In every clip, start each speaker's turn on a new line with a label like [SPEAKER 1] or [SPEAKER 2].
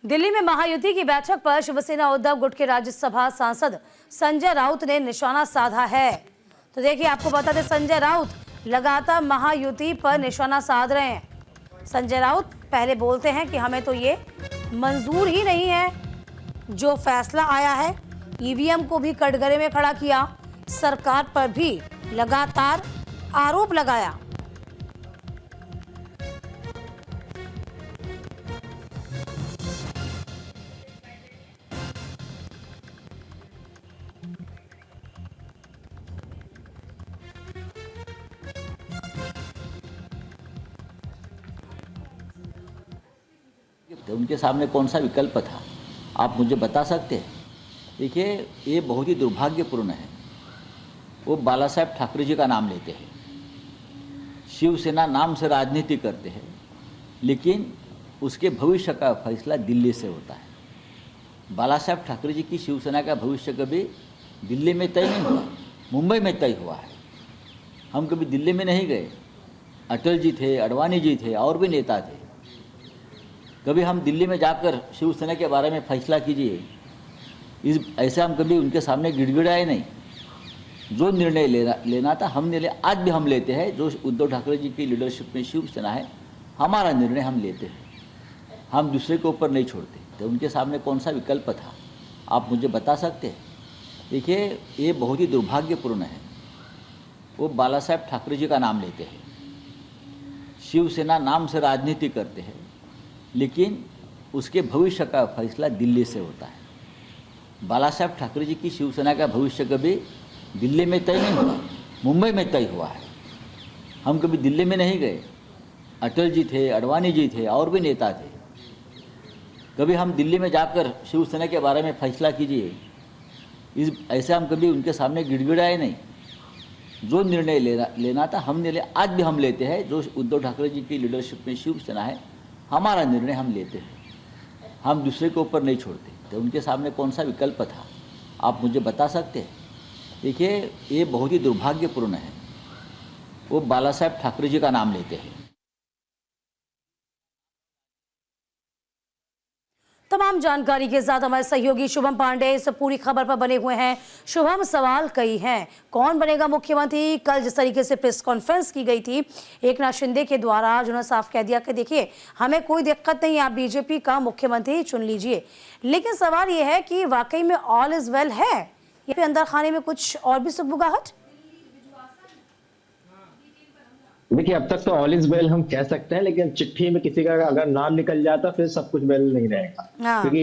[SPEAKER 1] दिल्ली में महायुति की बैठक पर शिवसेना उद्धव गुट के राज्यसभा सांसद संजय राउत ने निशाना साधा है। तो देखिए, आपको बता दें, संजय राउत लगातार महायुति पर निशाना साध रहे हैं। संजय राउत पहले बोलते हैं कि हमें तो ये मंजूर ही नहीं है जो फैसला आया है। ईवीएम को भी कटघरे में खड़ा किया, सरकार पर भी लगातार आरोप लगाया।
[SPEAKER 2] उनके सामने कौन सा विकल्प था, आप मुझे बता सकते हैं? देखिए, ये बहुत ही दुर्भाग्यपूर्ण है। वो बाला साहेब ठाकरे जी का नाम लेते हैं, शिवसेना नाम से राजनीति करते हैं, लेकिन उसके भविष्य का फैसला दिल्ली से होता है। बाला साहेब ठाकरे जी की शिवसेना का भविष्य कभी दिल्ली में तय नहीं हुआ, मुंबई में तय हुआ है। हम कभी दिल्ली में नहीं गए। अटल जी थे, अडवाणी जी थे, और भी नेता थे। कभी हम दिल्ली में जाकर शिवसेना के बारे में फैसला कीजिए, ऐसे हम कभी उनके सामने गिड़गिड़ाए नहीं। जो निर्णय लेना था हमने ले, आज भी हम लेते हैं। जो उद्धव ठाकरे जी की लीडरशिप में शिवसेना है, हमारा निर्णय हम लेते हैं, हम दूसरे के ऊपर नहीं छोड़ते। तो उनके सामने कौन सा विकल्प था, आप मुझे बता सकते हैं? देखिए, ये बहुत ही दुर्भाग्यपूर्ण है। वो बाला साहेब ठाकरे जी का नाम लेते हैं, शिवसेना नाम से राजनीति करते हैं, लेकिन उसके भविष्य का फैसला दिल्ली से होता है। बाला साहेब ठाकरे जी की शिवसेना का भविष्य कभी दिल्ली में तय नहीं हुआ, मुंबई में तय हुआ है। हम कभी दिल्ली में नहीं गए। अटल जी थे, अडवाणी जी थे, और भी नेता थे। कभी हम दिल्ली में जाकर शिवसेना के बारे में फैसला कीजिए, ऐसे हम कभी उनके सामने गिड़गिड़ाए नहीं। जो निर्णय लेना था हमने ले, आज भी हम लेते हैं। जो उद्धव ठाकरे जी की लीडरशिप में शिवसेना है, हमारा निर्णय हम लेते हैं, हम दूसरे के ऊपर नहीं छोड़ते। तो उनके सामने कौन सा विकल्प था, आप मुझे बता सकते हैं? देखिए, ये बहुत ही दुर्भाग्यपूर्ण है। वो बाला साहेब ठाकरे जी का नाम लेते हैं।
[SPEAKER 1] तमाम जानकारी के साथ हमारे सहयोगी शुभम पांडे इस पूरी खबर पर बने हुए हैं। शुभम, सवाल कई हैं, कौन बनेगा मुख्यमंत्री? कल जिस तरीके से प्रेस कॉन्फ्रेंस की गई थी एकनाथ शिंदे के द्वारा, जिन्होंने साफ कह दिया कि देखिए, हमें कोई दिक्कत नहीं, आप बीजेपी का मुख्यमंत्री चुन लीजिए। लेकिन सवाल यह है कि वाकई में ऑल इज वेल है या फिर अंदर खाने में कुछ और भी सुगबुगाहट?
[SPEAKER 3] देखिए, अब तक तो ऑल इज वेल हम कह सकते हैं, लेकिन चिट्ठी में किसी का अगर नाम निकल जाता फिर सब कुछ वेल नहीं रहेगा। क्योंकि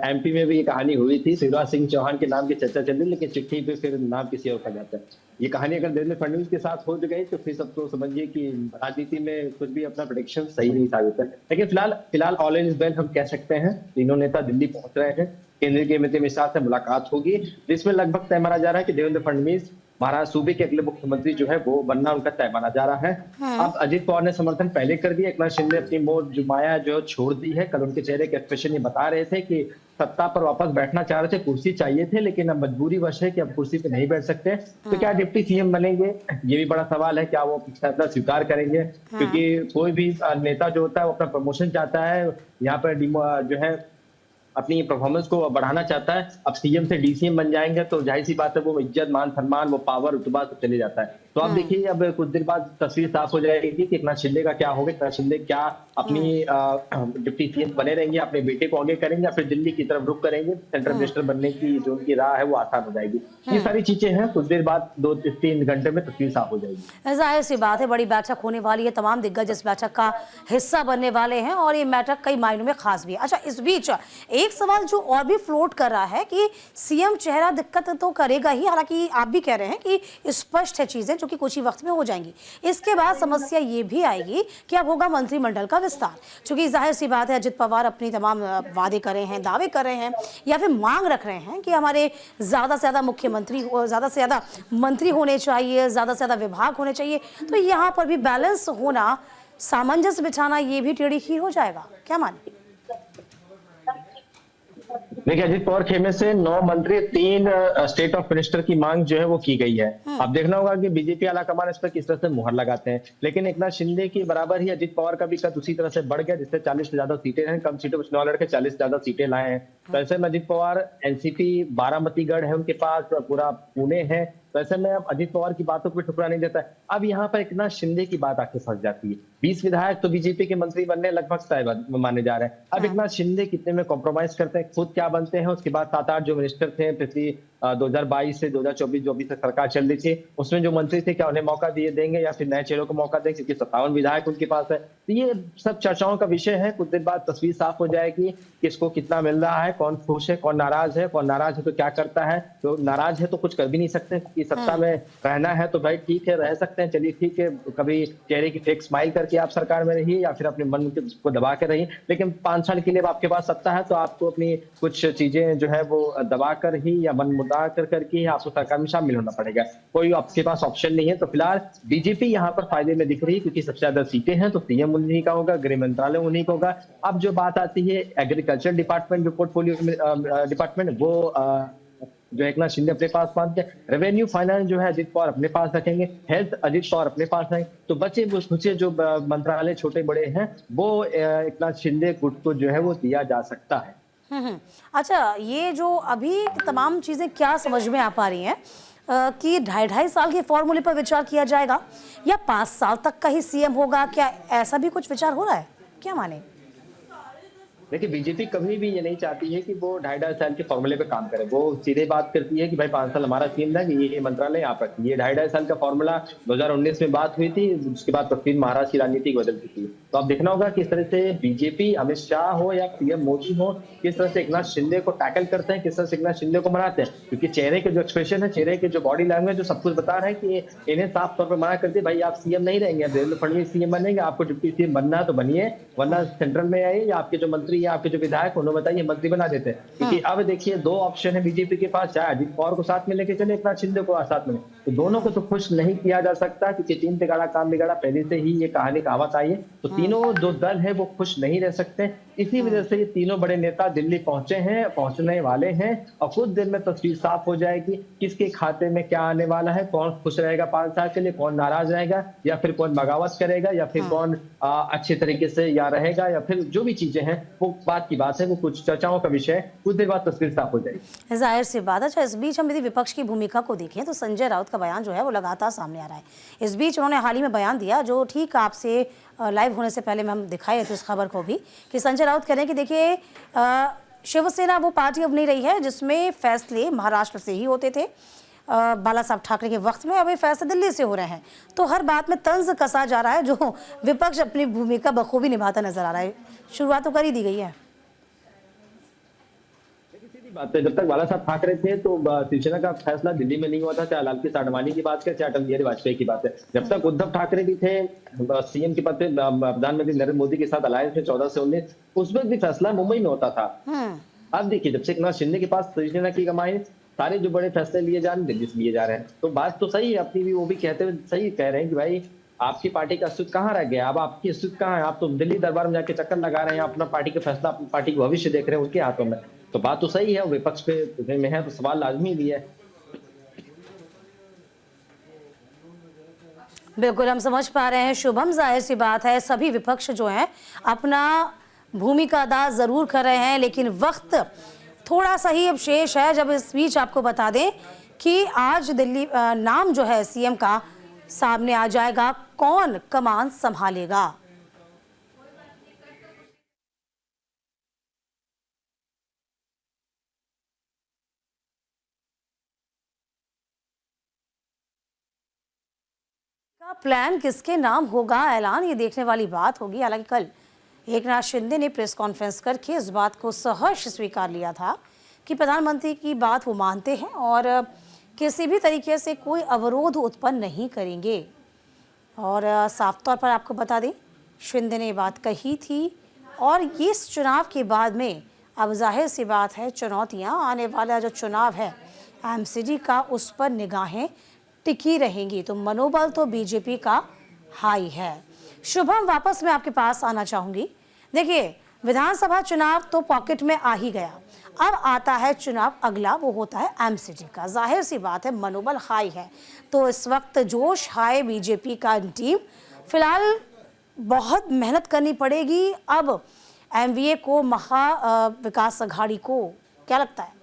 [SPEAKER 3] एमपी में भी ये कहानी हुई थी, शिवराज सिंह चौहान के नाम की चर्चा चल रही, लेकिन चिट्ठी पे फिर नाम किसी और का जाता है। ये कहानी अगर देवेंद्र फडणवीस के साथ हो गई तो फिर सब तो समझिए कि राजनीति में कुछ भी अपना प्रेडिक्शन सही नहीं साबित है। लेकिन फिलहाल ऑल इज वेल हम कह सकते हैं। तीनों नेता दिल्ली पहुंच रहे हैं, केंद्रीय गृह मंत्री अमित शाह से मुलाकात होगी, जिसमें लगभग तय माना जा रहा है कि देवेंद्र फडणवीस महाराष्ट्र सूबे के अगले मुख्यमंत्री जो है वो बनना उनका तय माना जा रहा है। अब अजित पवार ने समर्थन पहले कर दिया, एकनाथ शिंदे अपनी मोर जुमाया जो छोड़ दी है। कल उनके चेहरे के एक्सप्रेशन ये बता रहे थे कि सत्ता पर वापस बैठना चाह रहे थे, कुर्सी चाहिए थे, लेकिन अब मजबूरी वश है कि अब कुर्सी पे नहीं बैठ सकते। तो क्या डिप्टी सीएम बनेंगे, ये भी बड़ा सवाल है। क्या वो फैसला स्वीकार करेंगे? क्योंकि कोई भी नेता जो होता है वो अपना प्रमोशन चाहता है, यहाँ पर जो है अपनी परफॉर्मेंस को बढ़ाना चाहता है। अब सीएम से डीसीएम बन जाएंगे तो जाहिर सी बात है वो इज्जत, मान सम्मान, वो पावर, रुतबा सब चले जाता है। तो आप देखिए, अब कुछ देर बाद तस्वीर साफ हो जाएगी कि एकनाथ शिंदे का क्या होगा। एकनाथ शिंदे क्या अपनी डिप्टी सीएम बने रहेंगे, अपने बेटे को आगे करेंगे, या फिर दिल्ली की तरफ रुख करेंगे? सेंट्रल मिनिस्टर बनने की जो उनकी राह है वो आसान हो जाएगी। ये सारी चीजें हैं, कुछ देर बाद 2-3 घंटे में तस्वीर साफ हो जाएगी।
[SPEAKER 1] जाहिर सी बात है, बड़ी बैठक होने वाली है, तमाम दिग्गज इस बैठक का हिस्सा बनने वाले हैं और ये बैठक कई मायनों में खास भी है। अच्छा, इस बीच एक सवाल जो और भी फ्लोट कर रहा है कि सीएम चेहरा दिक्कत तो करेगा ही, हालांकि आप भी कह रहे हैं कि स्पष्ट है चीजें जो कि कुछ ही वक्त में हो जाएंगी। इसके बाद समस्या ये भी आएगी कि अब होगा मंत्रिमंडल का विस्तार, क्योंकि जाहिर सी बात है अजित पवार अपनी तमाम वादे कर रहे हैं, दावे कर रहे हैं या फिर मांग रख रहे हैं कि हमारे ज्यादा से ज्यादा मुख्यमंत्री, ज्यादा से ज्यादा मंत्री होने चाहिए, ज्यादा से ज्यादा विभाग होने चाहिए। तो यहाँ पर भी बैलेंस होना, सामंजस्य बिठाना, ये भी टेढ़ी खीर हो जाएगा, क्या मानिए?
[SPEAKER 3] देखिए, अजित पवार खेमे से 9 मंत्री 3 स्टेट ऑफ मिनिस्टर की मांग जो है वो की गई है। अब देखना होगा कि बीजेपी आला कमान इस पर किस तरह से मुहर लगाते हैं, लेकिन एकनाथ शिंदे की बराबर ही अजित पवार का भी कद उसी तरह से बढ़ गया, जिससे 40 से ज्यादा सीटें हैं, कम सीटों पर चुनाव लड़के 40 से ज्यादा सीटें लाए हैं। तो ऐसे में अजित पवार एनसीपी बारामतीगढ़ है उनके पास, पूरा पुणे है, तो ऐसे में अब अजित पवार की बातों को भी ठुकरा नहीं देता है। अब यहाँ पर एकनाथ शिंदे की बात आके फंस जाती है। 20 विधायक तो बीजेपी के मंत्री बनने लगभग तय माने जा रहे हैं। अब एकनाथ शिंदे कितने में कॉम्प्रोमाइज करते हैं, खुद क्या बनते हैं, उसके बाद 7-8 जो मिनिस्टर थे पिछली 2022 से 2024 जो अभी तक सरकार चल रही थी, उसमें जो मंत्री थे, क्या उन्हें मौका दिए देंगे या फिर नए चेहरों को मौका देंगे, क्योंकि 57 विधायक उनके पास है। तो ये सब चर्चाओं का विषय है। कुछ देर बाद तस्वीर साफ हो जाएगी, किसको कितना मिल रहा है, कौन खुश है, कौन नाराज है, कौन नाराज है तो क्या करता है। तो नाराज है तो कुछ कर भी नहीं सकते, क्योंकि सत्ता में रहना है तो भाई ठीक है, रह सकते हैं, चलिए ठीक है, कभी चेहरे की फेक स्माइल करके आप सरकार में रहिए या फिर अपने मन को दबा के रहिए, लेकिन 5 साल के लिए आपके पास सत्ता है तो आपको अपनी कुछ चीजें जो है वो दबा कर ही या मन मुद्दा कर करके ही आपको सरकार में शामिल होना पड़ेगा। कोई आपके पास ऑप्शन नहीं है। तो फिलहाल बीजेपी यहाँ पर फायदे में दिख रही है, क्योंकि सबसे ज्यादा सीटें हैं तो सीएम उन्हीं का होगा, गृह मंत्रालय उन्हीं का होगा। अब जो बात आती है एग्रीकल्चर डिपार्टमेंट, जो पोर्टफोलियो डिपार्टमेंट, वो जो एकनाथ शिंदे अपने पास बांधते हैं, रेवेन्यू फाइनेंस जो है अजित पवार अपने पास रखेंगे, हेल्थ अजित पवार अपने पास रखेंगे, तो बचे कुछ जो मंत्रालय छोटे बड़े हैं वो एकनाथ शिंदे गुट को जो है वो दिया जा सकता है।
[SPEAKER 1] अच्छा, ये जो अभी तमाम चीजें क्या समझ में आ पा रही हैं कि 2.5 साल के फॉर्मूले पर विचार किया जाएगा या 5 साल तक का ही सीएम होगा, क्या ऐसा भी कुछ विचार हो रहा है, क्या माने?
[SPEAKER 3] देखिए, बीजेपी कभी भी ये नहीं चाहती है कि वो 2.5 साल के फॉर्मूले पे काम करे। वो सीधे बात करती है कि भाई 5 साल हमारा सीएम था, कि ये मंत्रालय यहाँ पर, ये 2.5 साल का फॉर्मूला 2019 में बात हुई थी, उसके बाद तस्वीर महाराष्ट्र की राजनीति बदल चुकी है। तो अब देखना होगा किस तरह से बीजेपी, अमित शाह हो या पीएम मोदी हो, किस तरह से एकनाथ शिंदे को टैकल करते हैं, किस तरह से एकनाथ शिंदे को मनाते हैं, क्योंकि चेहरे के जो एक्सप्रेशन है, चेहरे के जो बॉडी लैंग्वेज, जो सब कुछ बता रहे हैं कि इन्हें साफ तौर पर मना करते भाई आप सीएम नहीं रहेंगे, देवेंद्र फडणवीस सीएम बनेंगे, आपको डिप्टी सीएम बनना है तो बनिए, वरना सेंट्रल में आइए, या आपके जो मंत्री या आपके जो विधायक उन्होंने बताइए मंत्री बना देते हैं। क्योंकि अब देखिए 2 ऑप्शन है बीजेपी के पास, चाहे अजित पवार को साथ में लेके चले, एकनाथ शिंदे को साथ में, तो दोनों को तो खुश नहीं किया जा सकता, क्योंकि 3 बिगाड़ा काम बिगाड़ा पहले से ही ये कहानी कहावत आई है। तो तीनों जो दल है वो खुश नहीं रह सकते, इसी वजह से ये तीनों बड़े नेता दिल्ली पहुंचे हैं, पहुंचने वाले हैं, और कुछ दिन में तस्वीर साफ हो जाएगी किसके खाते में क्या आने वाला है, कौन खुश रहेगा 5 साल के लिए, कौन नाराज रहेगा, या फिर कौन बगावत करेगा, या फिर कौन अच्छे तरीके से या रहेगा, या फिर जो भी चीजें हैं वो बात की बात है, वो कुछ चर्चाओं का विषय है, कुछ देर बाद तस्वीर साफ हो जाएगी।
[SPEAKER 1] जाहिर सी बात है। अच्छा, इस बीच हम यदि विपक्ष की भूमिका को देखें तो संजय राउत का बयान जो है वो लगातार सामने आ रहा है। इस बीच उन्होंने हाल ही में बयान दिया, जो ठीक आपसे लाइव होने से पहले में हम दिखाए थे उस खबर को भी, कि संजय राउत कह रहे हैं कि देखिए शिवसेना वो पार्टी अब नहीं रही है जिसमें फैसले महाराष्ट्र से ही होते थे, बाला साहब ठाकरे के वक्त में, अब ये फैसले दिल्ली से हो रहे हैं, तो हर बात में तंज कसा जा रहा है, जो विपक्ष अपनी भूमिका बखूबी निभाता नजर आ रहा है। शुरुआत तो कर ही दी गई है।
[SPEAKER 3] बात है, जब तक बाला साहब ठाकरे थे तो शिवसेना का फैसला दिल्ली में नहीं हुआ था, चाहे लाल कृष्ण आडवाणी की बात करें, चाहे अटल बिहारी वाजपेयी की बात है। जब तक उद्धव ठाकरे भी थे सीएम के पद पे, प्रधानमंत्री नरेंद्र मोदी के साथ अलायंस में 14 से 19, उसमें भी फैसला मुंबई में होता था। अब देखिए, जब से एकनाथ शिंदे के पास शिवसेना की कमाई, सारे जो बड़े फैसले लिए जा रहे हैं दिल्ली से लिए जा रहे हैं। तो बात तो सही है अपनी भी, वो भी कहते हुए सही कह रहे हैं कि भाई आपकी पार्टी का अस्तित्व कहाँ रह गया, अब आपकी अस्तित्व कहाँ है, आप तो दिल्ली दरबार में जाके चक्कर लगा रहे हैं, अपना पार्टी का फैसला, अपनी पार्टी का भविष्य देख रहे हैं उनके हाथों में। तो बात तो सही है, विपक्ष पे में है तो सवाल लाजमी भी है।
[SPEAKER 1] बिल्कुल, हम समझ पा रहे हैं शुभम, जाहिर सी बात है सभी विपक्ष जो हैं अपना भूमिका अदा जरूर कर रहे हैं, लेकिन वक्त थोड़ा सा ही अब शेष है। जब इस बीच आपको बता दें कि आज दिल्ली नाम जो है सीएम का सामने आ जाएगा, कौन कमान संभालेगा। प्लान किसके नाम होगा ऐलान, ये देखने वाली बात होगी। हालांकि कल एकनाथ शिंदे ने प्रेस कॉन्फ्रेंस करके इस बात को सहर्ष स्वीकार लिया था कि प्रधानमंत्री की बात वो मानते हैं और किसी भी तरीके से कोई अवरोध उत्पन्न नहीं करेंगे। और साफ तौर पर आपको बता दें, शिंदे ने बात कही थी, और इस चुनाव के बाद में अब जाहिर सी बात है चुनौतियां, आने वाला जो चुनाव है एमसीडी का, उस पर निगाहें टिकी रहेंगी। तो मनोबल तो बीजेपी का हाई है। शुभम, वापस मैं आपके पास आना चाहूँगी। देखिए, विधानसभा चुनाव तो पॉकेट में आ ही गया, अब आता है चुनाव अगला, वो होता है एमसीडी का। जाहिर सी बात है मनोबल हाई है, तो इस वक्त जोश हाई बीजेपी का टीम। फिलहाल बहुत मेहनत करनी पड़ेगी अब एमवीए को, महा विकास अघाड़ी को, क्या लगता है?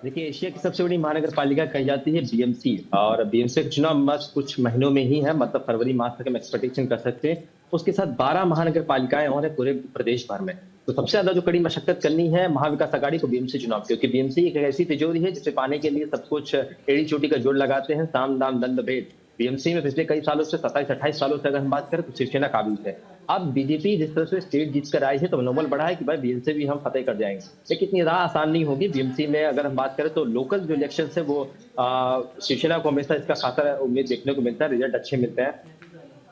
[SPEAKER 3] देखिए, एशिया की सबसे बड़ी महानगर पालिका कही जाती है बीएमसी, और बीएमसी का चुनाव बस कुछ महीनों में ही है, मतलब फरवरी मास तक हम एक्सपेक्टेशन कर सकते हैं। उसके साथ 12 महानगर पालिकाएं और है पूरे प्रदेश भर में, तो सबसे ज्यादा जो कड़ी मशक्कत करनी है महाविकास अघाड़ी को बीएमसी चुनाव, क्योंकि बीएमसी एक ऐसी तिजोरी है जिसे पाने के लिए सब कुछ एड़ी चोटी का जोड़ लगाते हैं, साम दाम दंड भेद। बीएमसी में पिछले कई सालों से 27-28 सालों से अगर हम बात करें तो शिवसेना काबिज है। अब बीजेपी जिस तरह से स्टेट जीत कर आई है तो मनोबल बढ़ा है कि भाई बीएमसी भी हम फतेह कर जाएंगे, लेकिन इतनी राह आसान नहीं होगी। बीएमसी में अगर हम बात करें तो लोकल जो इलेक्शन है वो शिवसेना को हमेशा इसका खासा उम्मीद देखने को मिलता है, रिजल्ट अच्छे मिलते हैं।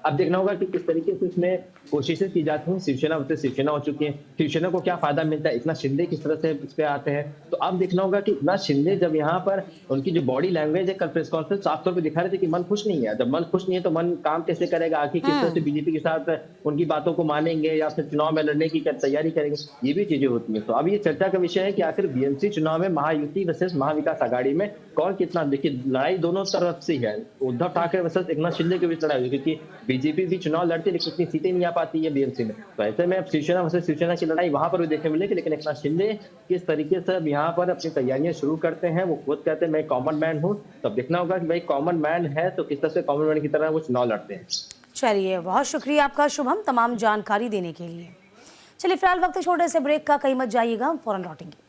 [SPEAKER 3] अब देखना होगा कि किस तरीके से इसमें कोशिशें की जाती हैं। शिवसेना हो चुकी है, शिवसेना को क्या फायदा मिलता है, इतना शिंदे किस तरह से इस पे आते हैं, तो अब देखना होगा कि इतना शिंदे जब यहाँ पर उनकी जो बॉडी लैंग्वेज है, कल प्रेस कॉन्फ्रेंस साफ तौर पे दिखा रहे थे कि मन खुश नहीं है। जब मन खुश नहीं है तो मन काम कैसे करेगा, आखिर किस तरह से बीजेपी के साथ उनकी बातों को मानेंगे या फिर चुनाव में लड़ने की तैयारी करेंगे, ये भी चीजें होती है। तो अब ये चर्चा का विषय है कि आखिर बीएमसी चुनाव में महायुति वर्सेस महाविकास अघाड़ी में कौन कितना, देखिए लड़ाई दोनों तरफ से है। उद्धव ठाकरे वर्सेस एकनाथ शिंदे के बीच लड़ाई हुई, क्योंकि बीजेपी भी चुनाव लड़ती है लेकिन इतनी सीटें नहीं आ पाती है बीएमसी में, तो ऐसे में अब शिवसेना वर्सेस शिवसेना की लड़ाई वहां पर भी देखने मिलेगी। लेकिन एकनाथ शिंदे किस तरीके से अब यहाँ पर अपनी तैयारियां शुरू करते हैं, वो खुद कहते हैं मैं कॉमन मैन हूँ, तो अब देखना होगा कि भाई कॉमन मैन है तो किस तरह से कॉमन मैन की तरह वो चुनाव लड़ते हैं।
[SPEAKER 1] चलिए, बहुत शुक्रिया आपका शुभम तमाम जानकारी देने के लिए। चलिए फिलहाल वक्त छोटे से ब्रेक का, कहीं मत जाइएगा, हम फौरन लौटेंगे।